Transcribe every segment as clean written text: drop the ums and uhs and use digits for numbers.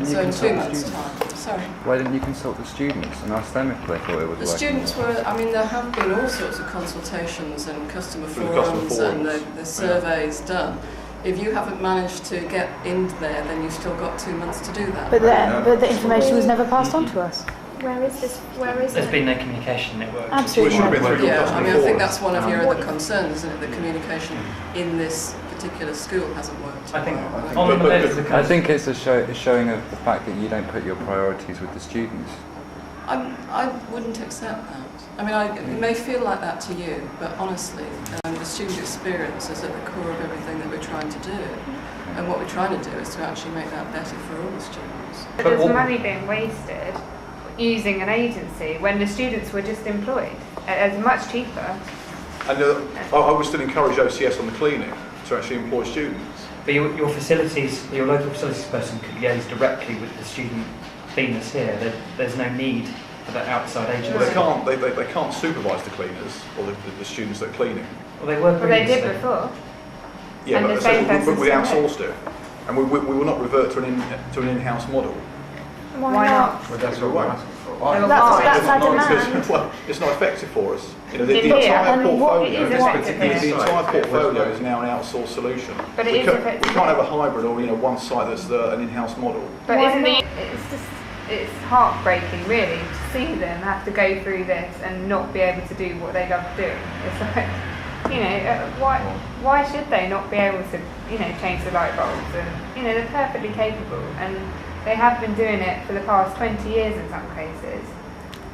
didn't you So in consult 2 the months' students? time. Sorry. Why didn't you consult the students and ask them if they thought it was The working? students were, I mean, there have been all sorts of consultations and customer forums and the surveys done. If you haven't managed to get in there, then you've still got 2 months to do that. But the information was never passed on to us. Where is this? There's been no communication network. Absolutely. Yeah, I mean, I think that's one of your other concerns, isn't it? The communication in this particular school hasn't worked. I think I think it's a showing of the fact that you don't put your priorities with the students. I wouldn't accept that. I mean, it may feel like that to you, but honestly, the student experience is at the core of everything that we're trying to do. And what we're trying to do is to actually make that better for all the students. But there's money being wasted using an agency when the students were just employed. It's much cheaper. And I would still encourage OCS on the cleaning to actually employ students. But your local facilities person could liaise directly with the student cleaners here. There's no need for that outside agency. Well, they can't supervise the cleaners or the students that are cleaning. Well, they were. Well, they did before. Yeah, and but we outsourced it, and we will not revert to an in-house model. Why not? Well, that's what we're asking for. That's our demand. Well, it's not effective for us. You know, the In here, entire and what it portfolio, is effective the here. entire portfolio is now an outsourced solution. But it we is can't effective. have a hybrid or one site that's an in-house model. But it's heartbreaking, really, to see them have to go through this and not be able to do what they love doing. It's like, why should they not be able to, change the light bulbs? And, they're perfectly capable, and they have been doing it for the past 20 years in some cases.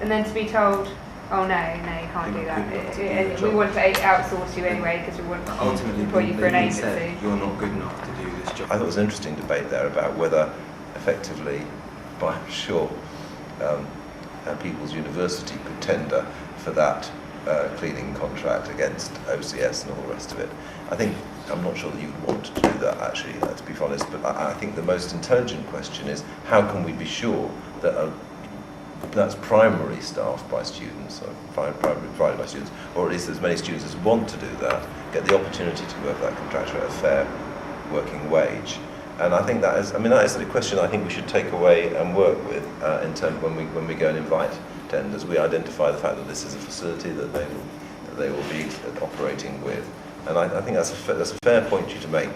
And then to be told, oh no, you can't do that. We want to outsource you anyway because we want to employ you for an agency. You're not good enough to do this job. I thought it was an interesting debate there about whether effectively Byam Shaw People's University could tender for that cleaning contract against OCS and all the rest of it. I'm not sure that you would want to do that, actually, to be honest, but I think the most intelligent question is how can we be sure that that's primarily staffed by students, or primarily provided by students, or at least as many students as want to do that, get the opportunity to work that contract at a fair working wage. And I think that is a question I think we should take away and work with in terms when we go and invite tenders. We identify the fact that this is a facility that they will be operating with, and I think that's a fair point for you to make.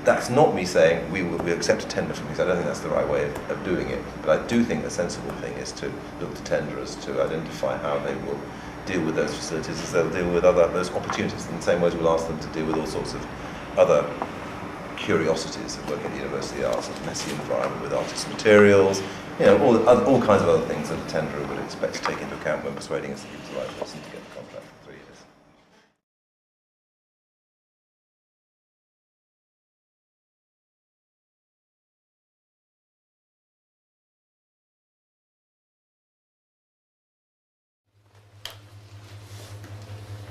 That's not me saying we accept a tender from you, because I don't think that's the right way of doing it. But I do think the sensible thing is to look to tenderers to identify how they will deal with those facilities as they'll deal with those opportunities. In the same way as we'll ask them to deal with all sorts of other curiosities of working at the University of Arts, a messy environment with artist materials, all kinds of other things that a tenderer would expect to take into account when persuading us to give the right person to get the contract for 3 years.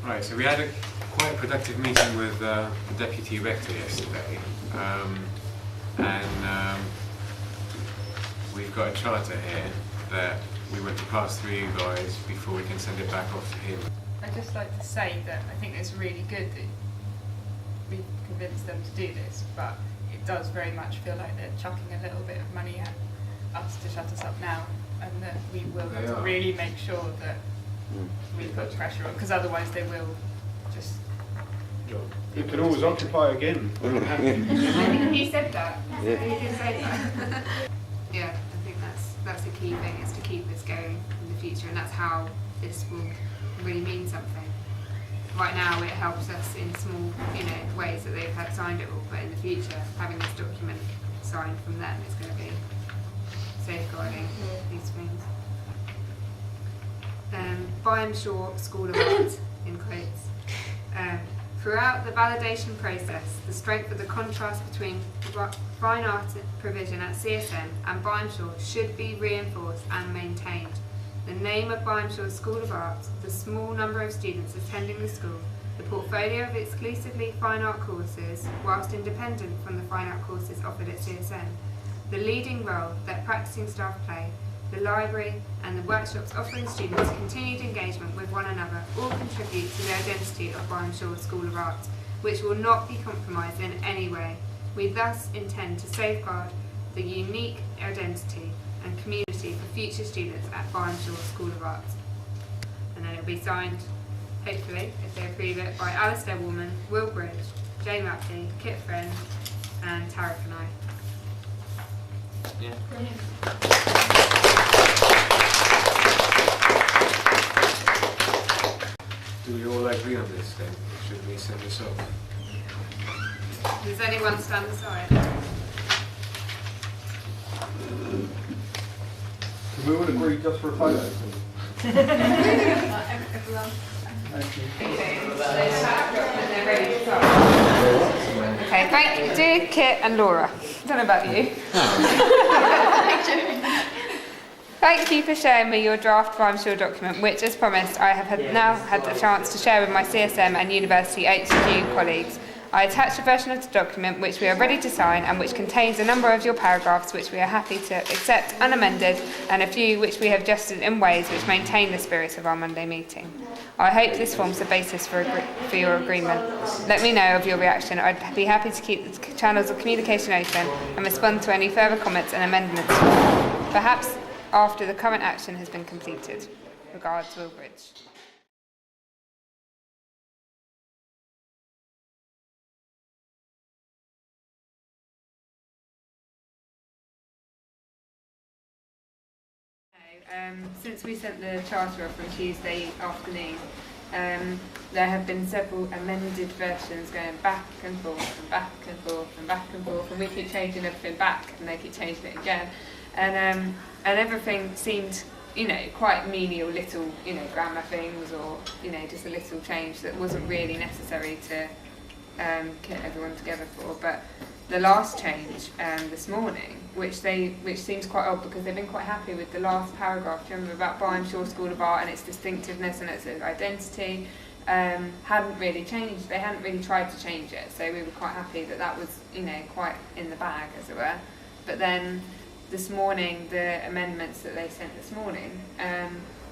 Right, so we had a quite productive meeting with the Deputy Rector yesterday, and we've got a charter here that we want to pass through you guys before we can send it back off to him. I'd just like to say that I think it's really good that we've convinced them to do this, but it does very much feel like they're chucking a little bit of money at us to shut us up now, and that we will really make sure that we put pressure on, because otherwise they will just... You can always occupy again. I think he said that. Yeah. He did say that. Yeah, I think that's the key thing, is to keep this going in the future, and that's how this will really mean something. Right now it helps us in small, ways that they've had signed it all, but in the future, having this document signed from them is going to be safeguarding these things. Byam Shaw School of Art, in quotes. Throughout the validation process, the strength of the contrast between fine art provision at CSM and Byam Shaw should be reinforced and maintained. The name of Byam Shaw School of Art, the small number of students attending the school, the portfolio of exclusively fine art courses, whilst independent from the fine art courses offered at CSM, the leading role that practicing staff play, the library and the workshops offering students continued engagement with one another all contribute to the identity of Byam Shaw School of Art, which will not be compromised in any way. We thus intend to safeguard the unique identity and community for future students at Byam Shaw School of Art. And then it'll be signed, hopefully, if they approve it, by Alistair Woolman, Will Bridge, Jane Rapley, Kit Friend, and Tara Kanai. Yeah. Brilliant. Do we all agree on this then? Should we send this off? Does anyone stand aside? Can we all agree just for a photo? Okay, thank you, dear Kit and Laura. I don't know about you. Thank you for showing me your draft Byam Shaw document, which, as promised, I have now had the chance to share with my CSM and University HQ colleagues. I attached a version of the document which we are ready to sign and which contains a number of your paragraphs which we are happy to accept unamended and a few which we have adjusted in ways which maintain the spirit of our Monday meeting. I hope this forms the basis for your agreement. Let me know of your reaction. I'd be happy to keep the channels of communication open and respond to any further comments and amendments, perhaps after the current action has been completed. Regards, Will Bridge. Since we sent the charter off on Tuesday afternoon, there have been several amended versions going back and forth and back and forth and back and forth, and we keep changing everything back and they keep changing it again, and everything seemed, quite menial little, grammar things, or just a little change that wasn't really necessary to get everyone together for. But the last change this morning, which seems quite odd because they've been quite happy with the last paragraph, do you remember, about Byam Shaw School of Art and its distinctiveness and its identity, hadn't really changed. They hadn't really tried to change it, so we were quite happy that was, quite in the bag, as it were. But then this morning, the amendments that they sent this morning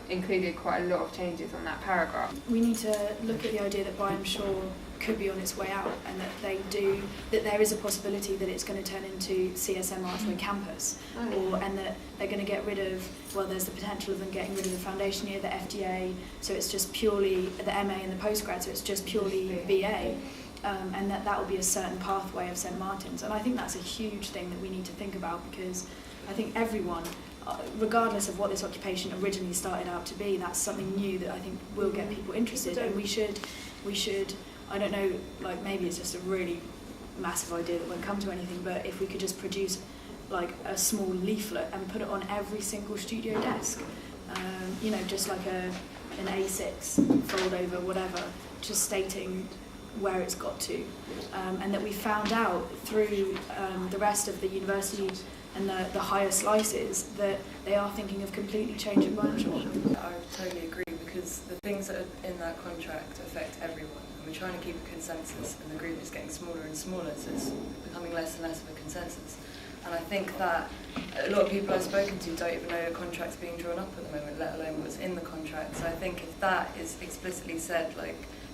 included quite a lot of changes on that paragraph. We need to look at the idea that Byam Shaw could be on its way out, and that there is a possibility that it's going to turn into CSM Archway campus, and that they're going to get rid of, there's the potential of them getting rid of the foundation year, the FDA, so it's just purely the MA and the postgrad, so it's just purely BA, and that will be a certain pathway of St Martin's. And I think that's a huge thing that we need to think about, because I think everyone, regardless of what this occupation originally started out to be, that's something new that I think will get people interested, and we should, I don't know, maybe it's just a really massive idea that won't come to anything, but if we could just produce a small leaflet and put it on every single studio desk, just like an A6 fold over, whatever, just stating where it's got to, and that we found out through the rest of the university and the higher slices that they are thinking of completely changing Byam Shaw. I totally agree, because the things that are in that contract affect everyone. We're trying to keep a consensus, and the group is getting smaller and smaller, so it's becoming less and less of a consensus. And I think that a lot of people I've spoken to don't even know the contract's being drawn up at the moment, let alone what's in the contract. So I think if that is explicitly said,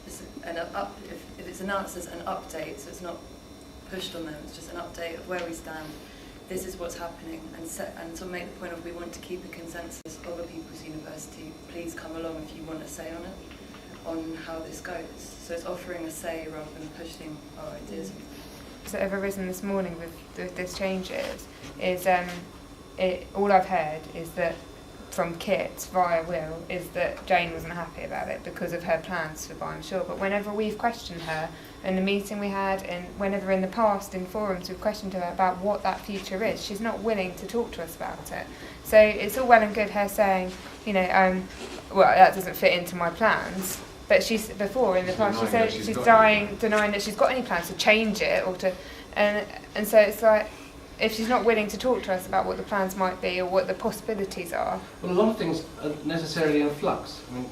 if it's announced as an update, so it's not pushed on them, it's just an update of where we stand, this is what's happening, and sort of make the point of, we want to keep a consensus of a people's university, please come along if you want a say on it, on how this goes. So it's offering a say rather than pushing our ideas. That have arisen this morning with this changes is all I've heard is that from Kit via Will is that Jane wasn't happy about it because of her plans for Byam Shaw. But whenever we've questioned her in the meeting we had, and whenever in the past in forums we've questioned her about what that future is, she's not willing to talk to us about it. So it's all well and good her saying, that doesn't fit into my plans. But before in the past she said she's denying that she's got any plans to change it or to, and so it's like, if she's not willing to talk to us about what the plans might be or what the possibilities are. Well, a lot of things are necessarily in flux. I mean,